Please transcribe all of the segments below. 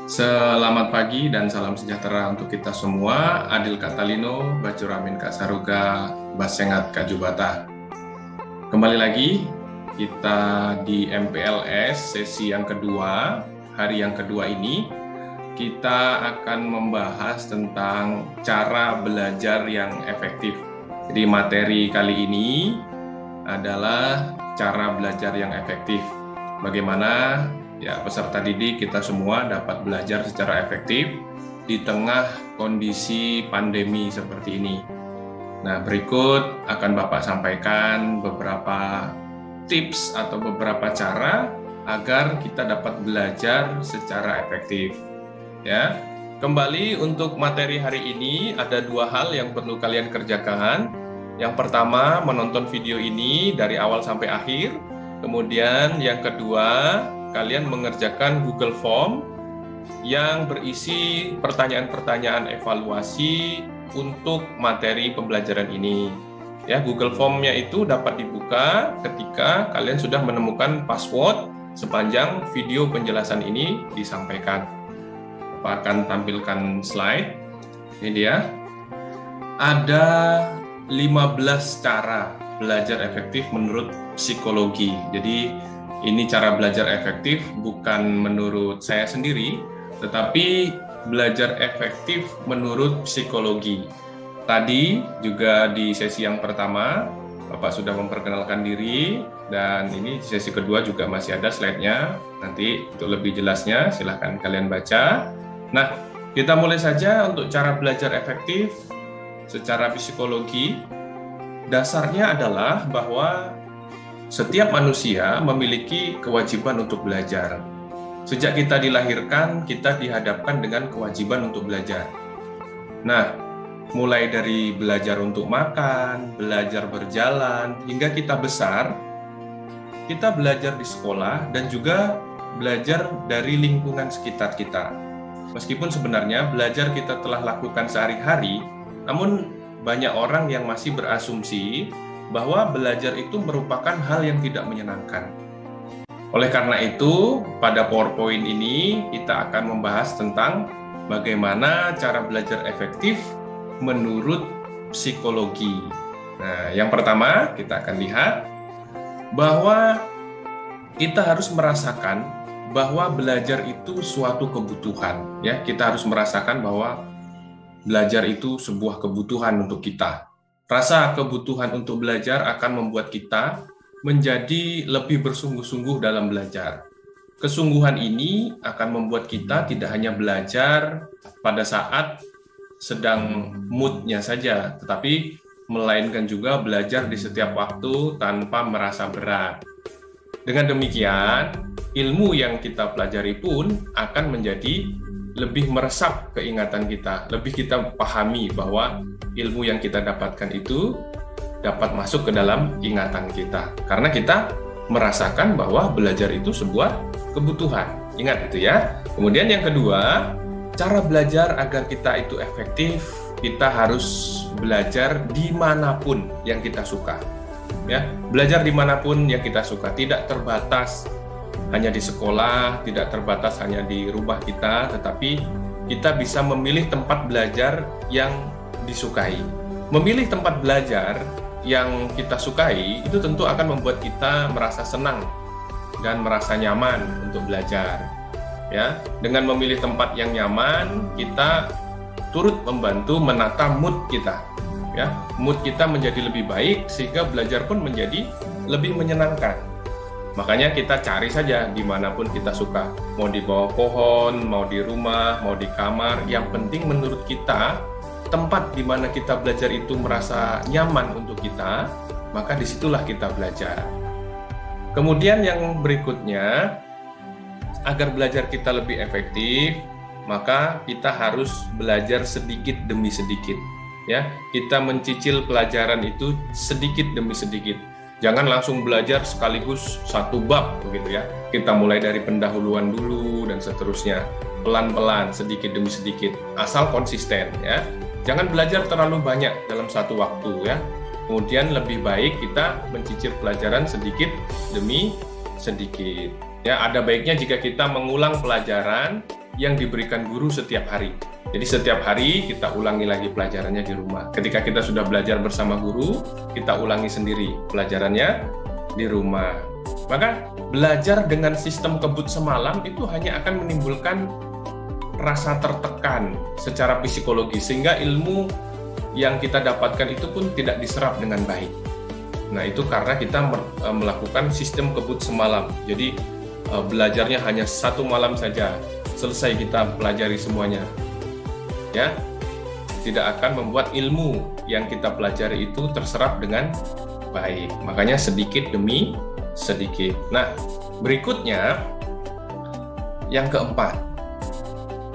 Selamat pagi dan salam sejahtera untuk kita semua. Adil Katalino, Bacuramin Kasaruga, Basengat Kajubata. Kembali lagi, kita di MPLS sesi yang kedua. Hari yang kedua ini, kita akan membahas tentang cara belajar yang efektif. Jadi materi kali ini adalah cara belajar yang efektif. Bagaimana peserta didik kita semua dapat belajar secara efektif di tengah kondisi pandemi seperti ini. Nah, berikut akan Bapak sampaikan beberapa tips atau beberapa cara agar kita dapat belajar secara efektif. Ya, kembali untuk materi hari ini ada dua hal yang perlu kalian kerjakan. Yang pertama, menonton video ini dari awal sampai akhir. Kemudian yang kedua, kalian mengerjakan Google Form yang berisi pertanyaan-pertanyaan evaluasi untuk materi pembelajaran ini. Ya, Google Form-nya itu dapat dibuka ketika kalian sudah menemukan password sepanjang video penjelasan ini disampaikan. Bapak akan tampilkan slide. Ini dia. Ada 15 cara belajar efektif menurut psikologi. Jadi ini cara belajar efektif bukan menurut saya sendiri, tetapi belajar efektif menurut psikologi. Tadi juga di sesi yang pertama, Bapak sudah memperkenalkan diri, dan ini sesi kedua juga masih ada slide-nya. Nanti untuk lebih jelasnya silahkan kalian baca. Nah, kita mulai saja untuk cara belajar efektif secara psikologi. Dasarnya adalah bahwa setiap manusia memiliki kewajiban untuk belajar. Sejak kita dilahirkan, kita dihadapkan dengan kewajiban untuk belajar. Nah, mulai dari belajar untuk makan, belajar berjalan, hingga kita besar, kita belajar di sekolah dan juga belajar dari lingkungan sekitar kita. Meskipun sebenarnya belajar kita telah lakukan sehari-hari, namun banyak orang yang masih berasumsi bahwa belajar itu merupakan hal yang tidak menyenangkan. Oleh karena itu, pada PowerPoint ini kita akan membahas tentang bagaimana cara belajar efektif menurut psikologi. Nah, yang pertama kita akan lihat bahwa kita harus merasakan bahwa belajar itu suatu kebutuhan. Ya, kita harus merasakan bahwa belajar itu sebuah kebutuhan untuk kita. Rasa kebutuhan untuk belajar akan membuat kita menjadi lebih bersungguh-sungguh dalam belajar. Kesungguhan ini akan membuat kita tidak hanya belajar pada saat sedang mood-nya saja, tetapi melainkan juga belajar di setiap waktu tanpa merasa berat. Dengan demikian, ilmu yang kita pelajari pun akan menjadi lebih meresap ke ingatan kita, lebih kita pahami bahwa ilmu yang kita dapatkan itu dapat masuk ke dalam ingatan kita. Karena kita merasakan bahwa belajar itu sebuah kebutuhan. Ingat itu ya. Kemudian yang kedua, cara belajar agar kita itu efektif, kita harus belajar dimanapun yang kita suka. Ya, belajar dimanapun yang kita suka, tidak terbatas hanya di sekolah, tidak terbatas hanya di rumah kita, tetapi kita bisa memilih tempat belajar yang disukai. Memilih tempat belajar yang kita sukai itu tentu akan membuat kita merasa senang dan merasa nyaman untuk belajar. Ya, dengan memilih tempat yang nyaman, kita turut membantu menata mood kita. Ya, mood kita menjadi lebih baik sehingga belajar pun menjadi lebih menyenangkan. Makanya kita cari saja dimanapun kita suka. Mau di bawah pohon, mau di rumah, mau di kamar. Yang penting menurut kita, tempat di mana kita belajar itu merasa nyaman untuk kita, maka disitulah kita belajar. Kemudian yang berikutnya, agar belajar kita lebih efektif, maka kita harus belajar sedikit demi sedikit. Ya, kita mencicil pelajaran itu sedikit demi sedikit. Jangan langsung belajar sekaligus satu bab begitu ya. Kita mulai dari pendahuluan dulu dan seterusnya. Pelan-pelan, sedikit demi sedikit, asal konsisten ya. Jangan belajar terlalu banyak dalam satu waktu ya. Kemudian lebih baik kita mencicil pelajaran sedikit demi sedikit. Ya, ada baiknya jika kita mengulang pelajaran yang diberikan guru setiap hari. Jadi setiap hari kita ulangi lagi pelajarannya di rumah. Ketika kita sudah belajar bersama guru, kita ulangi sendiri pelajarannya di rumah. Maka belajar dengan sistem kebut semalam itu hanya akan menimbulkan rasa tertekan secara psikologis, sehingga ilmu yang kita dapatkan itu pun tidak diserap dengan baik. Nah, itu karena kita melakukan sistem kebut semalam. Jadi belajarnya hanya satu malam saja, selesai kita pelajari semuanya. Ya, tidak akan membuat ilmu yang kita pelajari itu terserap dengan baik. Makanya sedikit demi sedikit. Nah, berikutnya yang keempat,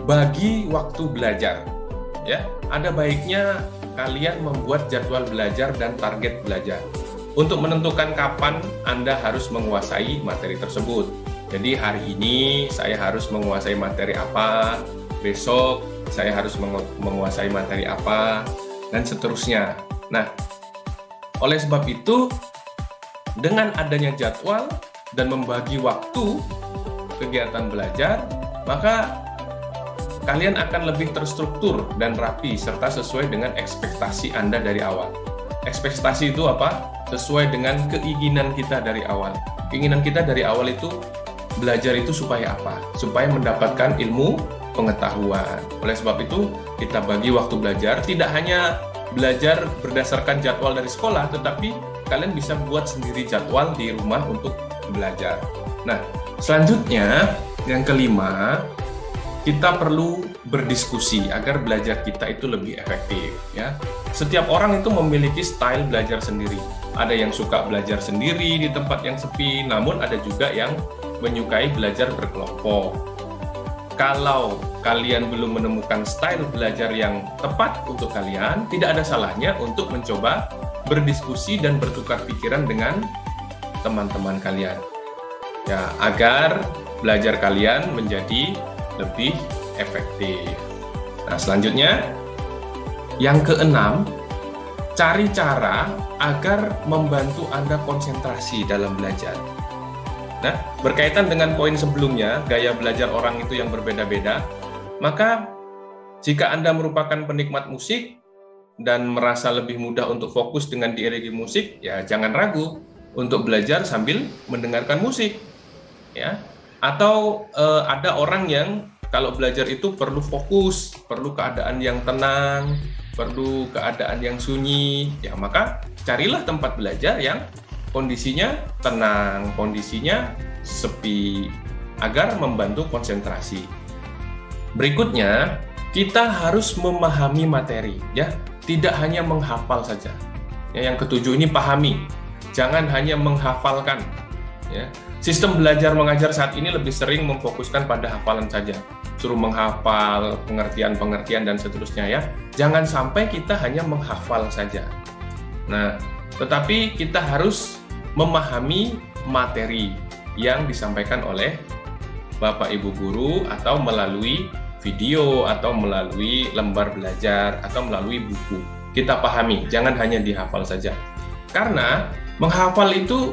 bagi waktu belajar. Ya, ada baiknya kalian membuat jadwal belajar dan target belajar untuk menentukan kapan Anda harus menguasai materi tersebut. Jadi hari ini saya harus menguasai materi apa, besok saya harus menguasai materi apa, dan seterusnya. Nah, oleh sebab itu, dengan adanya jadwal dan membagi waktu kegiatan belajar, maka kalian akan lebih terstruktur dan rapi serta sesuai dengan ekspektasi Anda dari awal. Ekspektasi itu apa? Sesuai dengan keinginan kita dari awal. Keinginan kita dari awal itu belajar itu supaya apa? Supaya mendapatkan ilmu pengetahuan. Oleh sebab itu, kita bagi waktu belajar, tidak hanya belajar berdasarkan jadwal dari sekolah, tetapi kalian bisa buat sendiri jadwal di rumah untuk belajar. Nah, selanjutnya yang kelima, kita perlu berdiskusi agar belajar kita itu lebih efektif. Ya, setiap orang itu memiliki style belajar sendiri. Ada yang suka belajar sendiri di tempat yang sepi, namun ada juga yang menyukai belajar berkelompok. Kalau kalian belum menemukan style belajar yang tepat untuk kalian, tidak ada salahnya untuk mencoba berdiskusi dan bertukar pikiran dengan teman-teman kalian. Ya, agar belajar kalian menjadi lebih efektif. Nah, selanjutnya yang keenam, cari cara agar membantu Anda konsentrasi dalam belajar. Nah, berkaitan dengan poin sebelumnya, gaya belajar orang itu yang berbeda-beda, maka jika Anda merupakan penikmat musik dan merasa lebih mudah untuk fokus dengan diiringi musik, ya jangan ragu untuk belajar sambil mendengarkan musik. Ya, atau ada orang yang kalau belajar itu perlu fokus, perlu keadaan yang tenang, perlu keadaan yang sunyi, ya maka carilah tempat belajar yang kondisinya tenang, kondisinya sepi, agar membantu konsentrasi. Berikutnya, kita harus memahami materi, ya, tidak hanya menghafal saja. Ya, yang ketujuh ini pahami, jangan hanya menghafalkan. Ya. Sistem belajar mengajar saat ini lebih sering memfokuskan pada hafalan saja, suruh menghafal, pengertian-pengertian dan seterusnya ya. Jangan sampai kita hanya menghafal saja. Nah, tetapi kita harus memahami materi yang disampaikan oleh Bapak Ibu guru atau melalui video atau melalui lembar belajar atau melalui buku. Kita pahami, jangan hanya dihafal saja. Karena menghafal itu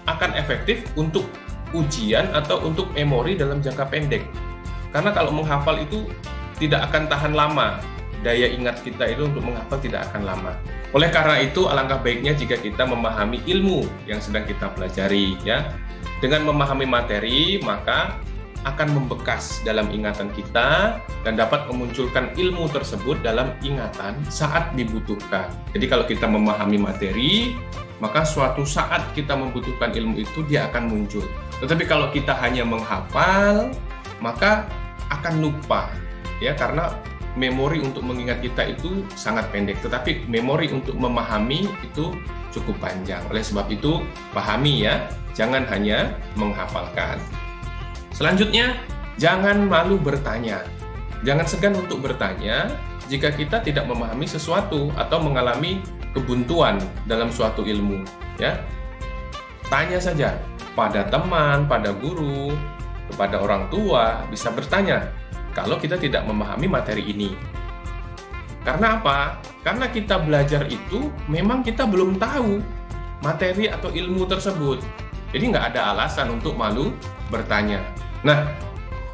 akan efektif untuk ujian atau untuk memori dalam jangka pendek. Karena kalau menghafal itu tidak akan tahan lama. Daya ingat kita itu untuk menghafal tidak akan lama. Oleh karena itu, alangkah baiknya jika kita memahami ilmu yang sedang kita pelajari. Ya. Dengan memahami materi, maka akan membekas dalam ingatan kita dan dapat memunculkan ilmu tersebut dalam ingatan saat dibutuhkan. Jadi kalau kita memahami materi, maka suatu saat kita membutuhkan ilmu itu dia akan muncul. Tetapi kalau kita hanya menghafal, maka akan lupa, ya, karena memori untuk mengingat kita itu sangat pendek, tetapi memori untuk memahami itu cukup panjang. Oleh sebab itu, pahami ya, jangan hanya menghafalkan. Selanjutnya, jangan malu bertanya. Jangan segan untuk bertanya jika kita tidak memahami sesuatu atau mengalami kebuntuan dalam suatu ilmu, ya. Tanya saja pada teman, pada guru, kepada orang tua, bisa bertanya kalau kita tidak memahami materi ini. Karena apa? Karena kita belajar itu memang kita belum tahu materi atau ilmu tersebut. Jadi nggak ada alasan untuk malu bertanya. Nah,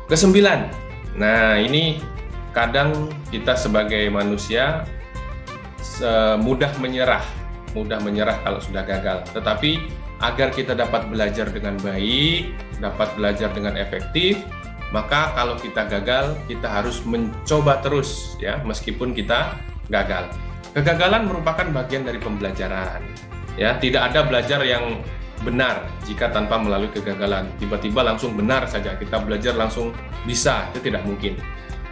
kesembilan. Nah, ini kadang kita sebagai manusia mudah menyerah kalau sudah gagal. Tetapi agar kita dapat belajar dengan baik, dapat belajar dengan efektif, maka kalau kita gagal, kita harus mencoba terus ya, meskipun kita gagal. Kegagalan merupakan bagian dari pembelajaran. Ya, tidak ada belajar yang benar jika tanpa melalui kegagalan. Tiba-tiba langsung benar saja kita belajar langsung bisa, itu tidak mungkin.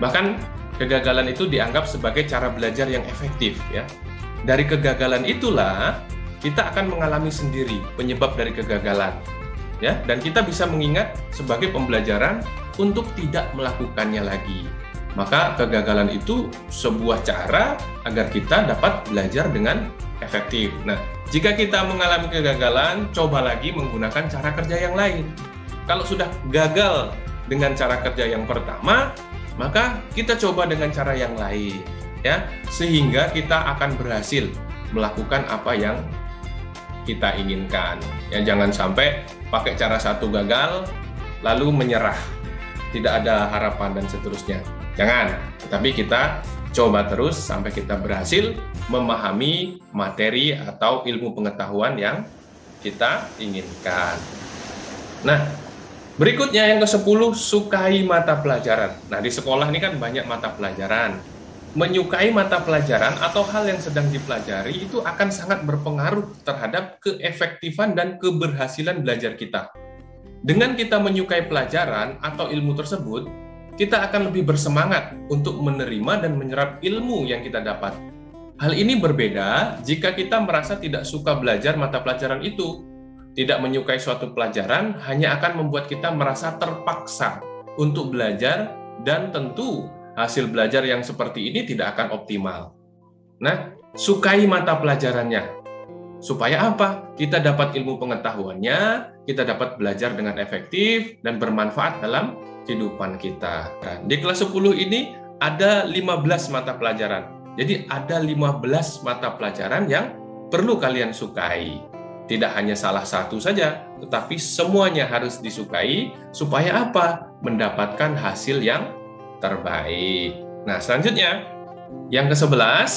Bahkan kegagalan itu dianggap sebagai cara belajar yang efektif ya. Dari kegagalan itulah kita akan mengalami sendiri penyebab dari kegagalan. Ya, dan kita bisa mengingat sebagai pembelajaran untuk tidak melakukannya lagi. Maka kegagalan itu sebuah cara agar kita dapat belajar dengan efektif. Nah, jika kita mengalami kegagalan, coba lagi menggunakan cara kerja yang lain. Kalau sudah gagal dengan cara kerja yang pertama, maka kita coba dengan cara yang lain, ya, sehingga kita akan berhasil melakukan apa yang kita inginkan. Ya, jangan sampai pakai cara satu gagal, lalu menyerah, tidak ada harapan dan seterusnya. Jangan, tetapi kita coba terus sampai kita berhasil memahami materi atau ilmu pengetahuan yang kita inginkan. Nah, berikutnya yang ke-10, sukai mata pelajaran. Nah, di sekolah ini kan banyak mata pelajaran. Menyukai mata pelajaran atau hal yang sedang dipelajari itu akan sangat berpengaruh terhadap keefektifan dan keberhasilan belajar kita. Dengan kita menyukai pelajaran atau ilmu tersebut, kita akan lebih bersemangat untuk menerima dan menyerap ilmu yang kita dapat. Hal ini berbeda jika kita merasa tidak suka belajar mata pelajaran itu. Tidak menyukai suatu pelajaran hanya akan membuat kita merasa terpaksa untuk belajar, dan tentu hasil belajar yang seperti ini tidak akan optimal. Nah, sukai mata pelajarannya. Supaya apa? Kita dapat ilmu pengetahuannya, kita dapat belajar dengan efektif dan bermanfaat dalam kehidupan kita. Di kelas 10 ini ada 15 mata pelajaran. Jadi ada 15 mata pelajaran yang perlu kalian sukai. Tidak hanya salah satu saja, tetapi semuanya harus disukai supaya apa? Mendapatkan hasil yang terbaik. Nah, selanjutnya yang ke-11,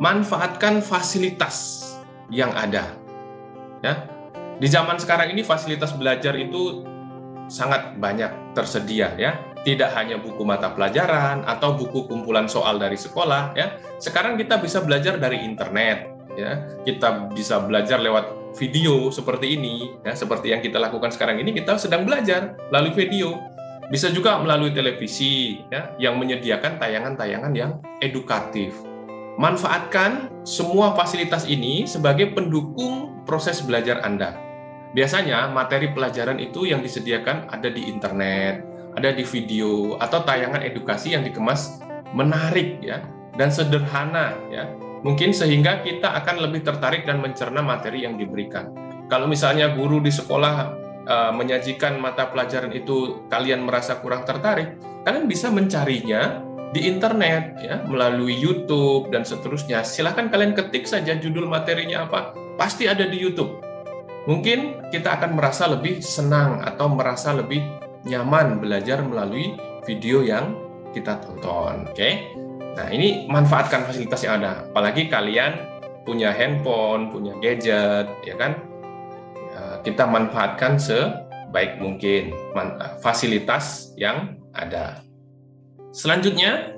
manfaatkan fasilitas yang ada. Ya. Di zaman sekarang ini fasilitas belajar itu sangat banyak tersedia ya. Tidak hanya buku mata pelajaran atau buku kumpulan soal dari sekolah ya. Sekarang kita bisa belajar dari internet ya. Kita bisa belajar lewat video seperti ini ya, seperti yang kita lakukan sekarang ini, kita sedang belajar melalui video. Bisa juga melalui televisi ya, yang menyediakan tayangan-tayangan yang edukatif. Manfaatkan semua fasilitas ini sebagai pendukung proses belajar Anda. Biasanya materi pelajaran itu yang disediakan ada di internet, ada di video atau tayangan edukasi yang dikemas menarik ya dan sederhana ya. Mungkin sehingga kita akan lebih tertarik dan mencerna materi yang diberikan. Kalau misalnya guru di sekolah menyajikan mata pelajaran itu kalian merasa kurang tertarik, kalian bisa mencarinya di internet ya, melalui YouTube dan seterusnya. Silahkan kalian ketik saja judul materinya apa, pasti ada di YouTube. Mungkin kita akan merasa lebih senang atau merasa lebih nyaman belajar melalui video yang kita tonton. Oke? Nah, ini manfaatkan fasilitas yang ada. Apalagi kalian punya handphone, punya gadget, ya kan? Kita manfaatkan sebaik mungkin fasilitas yang ada. Selanjutnya,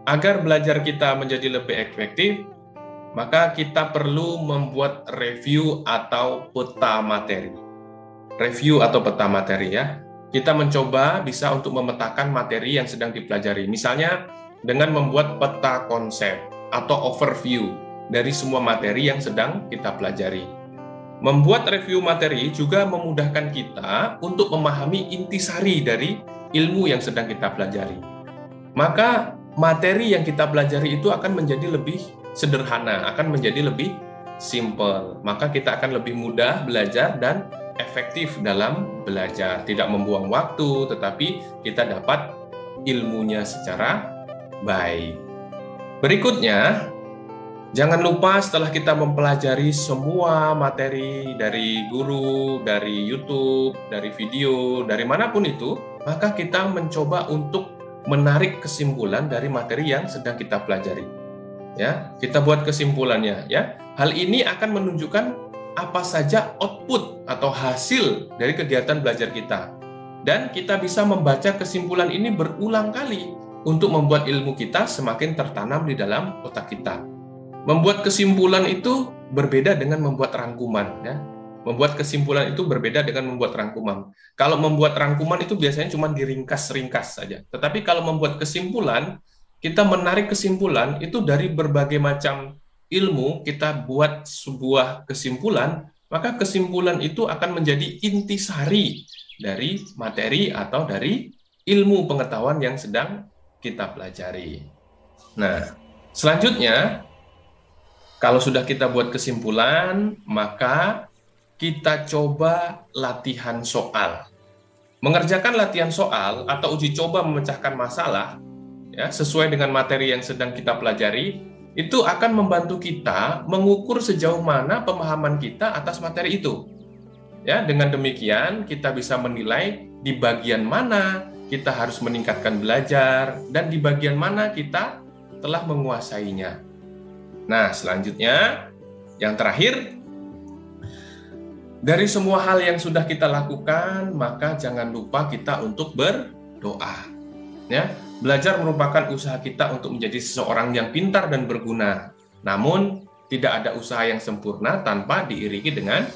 agar belajar kita menjadi lebih efektif, maka kita perlu membuat review atau peta materi. Review atau peta materi ya. Kita mencoba bisa untuk memetakan materi yang sedang dipelajari. Misalnya dengan membuat peta konsep atau overview dari semua materi yang sedang kita pelajari. Membuat review materi juga memudahkan kita untuk memahami intisari dari ilmu yang sedang kita pelajari. Maka materi yang kita pelajari itu akan menjadi lebih sederhana, akan menjadi lebih simple. Maka kita akan lebih mudah belajar dan efektif dalam belajar. Tidak membuang waktu, tetapi kita dapat ilmunya secara baik. Berikutnya, jangan lupa setelah kita mempelajari semua materi dari guru, dari YouTube, dari video, dari manapun itu, maka kita mencoba untuk menarik kesimpulan dari materi yang sedang kita pelajari. Ya, kita buat kesimpulannya. Ya, hal ini akan menunjukkan apa saja output atau hasil dari kegiatan belajar kita, dan kita bisa membaca kesimpulan ini berulang kali untuk membuat ilmu kita semakin tertanam di dalam otak kita. Membuat kesimpulan itu berbeda dengan membuat rangkuman. Ya. Membuat kesimpulan itu berbeda dengan membuat rangkuman. Kalau membuat rangkuman itu biasanya cuma diringkas-ringkas saja. Tetapi kalau membuat kesimpulan, kita menarik kesimpulan itu dari berbagai macam ilmu, kita buat sebuah kesimpulan, maka kesimpulan itu akan menjadi intisari dari materi atau dari ilmu pengetahuan yang sedang kita pelajari. Nah, selanjutnya, kalau sudah kita buat kesimpulan, maka kita coba latihan soal. Mengerjakan latihan soal atau uji coba memecahkan masalah, ya, sesuai dengan materi yang sedang kita pelajari, itu akan membantu kita mengukur sejauh mana pemahaman kita atas materi itu. Ya, dengan demikian kita bisa menilai di bagian mana kita harus meningkatkan belajar, dan di bagian mana kita telah menguasainya. Nah, selanjutnya, yang terakhir, dari semua hal yang sudah kita lakukan, maka jangan lupa kita untuk berdoa. Ya, belajar merupakan usaha kita untuk menjadi seseorang yang pintar dan berguna. Namun, tidak ada usaha yang sempurna tanpa diiringi dengan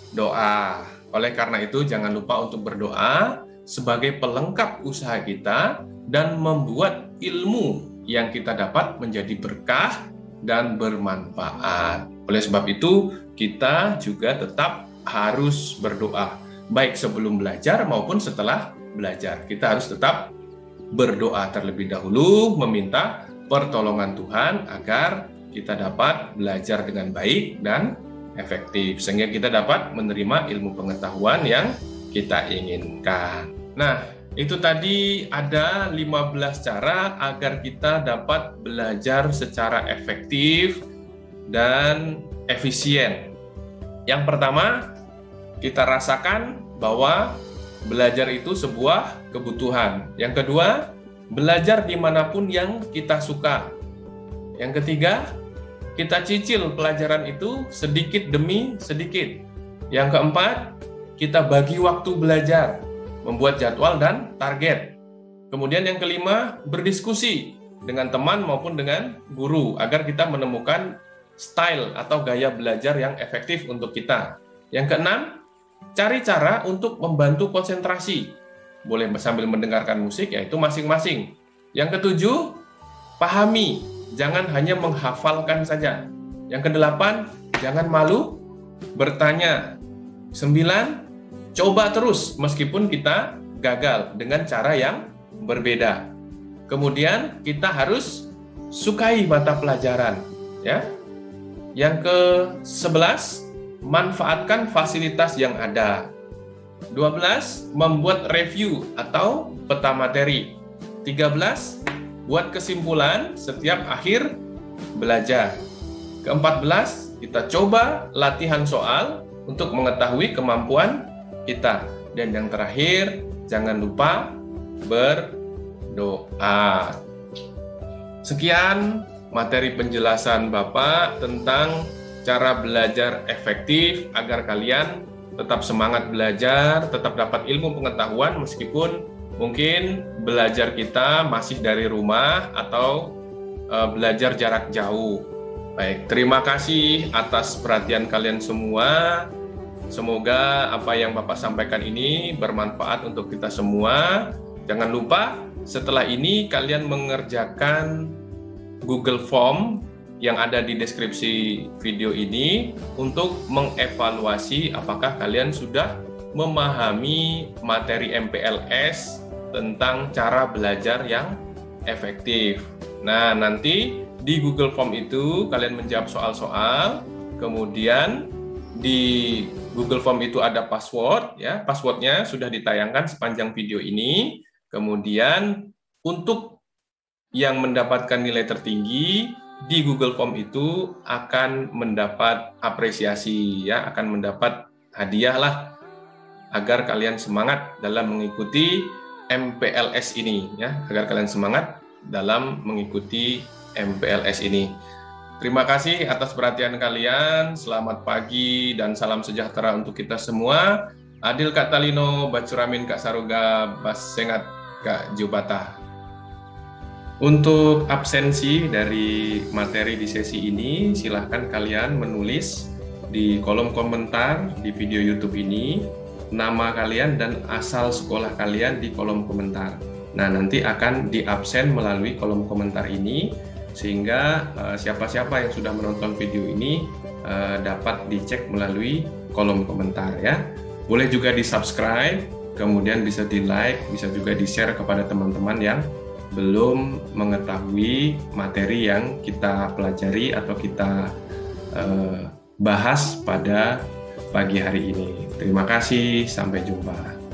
doa. Oleh karena itu, jangan lupa untuk berdoa sebagai pelengkap usaha kita dan membuat ilmu yang kita dapat menjadi berkah dan bermanfaat. Oleh sebab itu, kita juga tetap harus berdoa, baik sebelum belajar maupun setelah belajar. Kita harus tetap berdoa terlebih dahulu, meminta pertolongan Tuhan agar kita dapat belajar dengan baik dan efektif, sehingga kita dapat menerima ilmu pengetahuan yang kita inginkan. Nah, itu tadi ada 15 cara agar kita dapat belajar secara efektif dan efisien. Yang pertama, kita rasakan bahwa belajar itu sebuah kebutuhan. Yang kedua, belajar dimanapun yang kita suka. Yang ketiga, kita cicil pelajaran itu sedikit demi sedikit. Yang keempat, kita bagi waktu belajar, membuat jadwal dan target. Kemudian yang kelima, berdiskusi dengan teman maupun dengan guru agar kita menemukan style atau gaya belajar yang efektif untuk kita. Yang keenam, cari cara untuk membantu konsentrasi. Boleh sambil mendengarkan musik, yaitu masing-masing. Yang ketujuh, pahami, jangan hanya menghafalkan saja. Yang kedelapan, jangan malu bertanya. 9, coba terus meskipun kita gagal dengan cara yang berbeda. Kemudian kita harus sukai mata pelajaran, ya. Yang ke-11, manfaatkan fasilitas yang ada. 12, membuat review atau peta materi. 13, buat kesimpulan setiap akhir belajar. Ke-14, kita coba latihan soal untuk mengetahui kemampuan kita. Dan yang terakhir, jangan lupa berdoa. Sekian materi penjelasan Bapak tentang cara belajar efektif agar kalian tetap semangat belajar, tetap dapat ilmu pengetahuan meskipun mungkin belajar kita masih dari rumah atau belajar jarak jauh. Baik, terima kasih atas perhatian kalian semua. Semoga apa yang Bapak sampaikan ini bermanfaat untuk kita semua. Jangan lupa setelah ini kalian mengerjakan Google Form yang ada di deskripsi video ini untuk mengevaluasi apakah kalian sudah memahami materi MPLS tentang cara belajar yang efektif. Nah, nanti di Google Form itu kalian menjawab soal-soal, kemudian di Google Form itu ada password, ya. Passwordnya sudah ditayangkan sepanjang video ini. Kemudian untuk yang mendapatkan nilai tertinggi di Google Form itu akan mendapat apresiasi, ya, akan mendapat hadiah lah, agar kalian semangat dalam mengikuti MPLS ini, ya, agar kalian semangat dalam mengikuti MPLS ini. Terima kasih atas perhatian kalian. Selamat pagi dan salam sejahtera untuk kita semua. Adil Kak Talino, Bacuramin Kak Saruga, Basengat Kak Jubata. Untuk absensi dari materi di sesi ini, silahkan kalian menulis di kolom komentar di video YouTube ini, nama kalian dan asal sekolah kalian di kolom komentar. Nah, nanti akan diabsen melalui kolom komentar ini, sehingga siapa-siapa yang sudah menonton video ini dapat dicek melalui kolom komentar, ya. Boleh juga di-subscribe, kemudian bisa di-like, bisa juga di-share kepada teman-teman yang belum mengetahui materi yang kita pelajari atau kita bahas pada pagi hari ini. Terima kasih, sampai jumpa.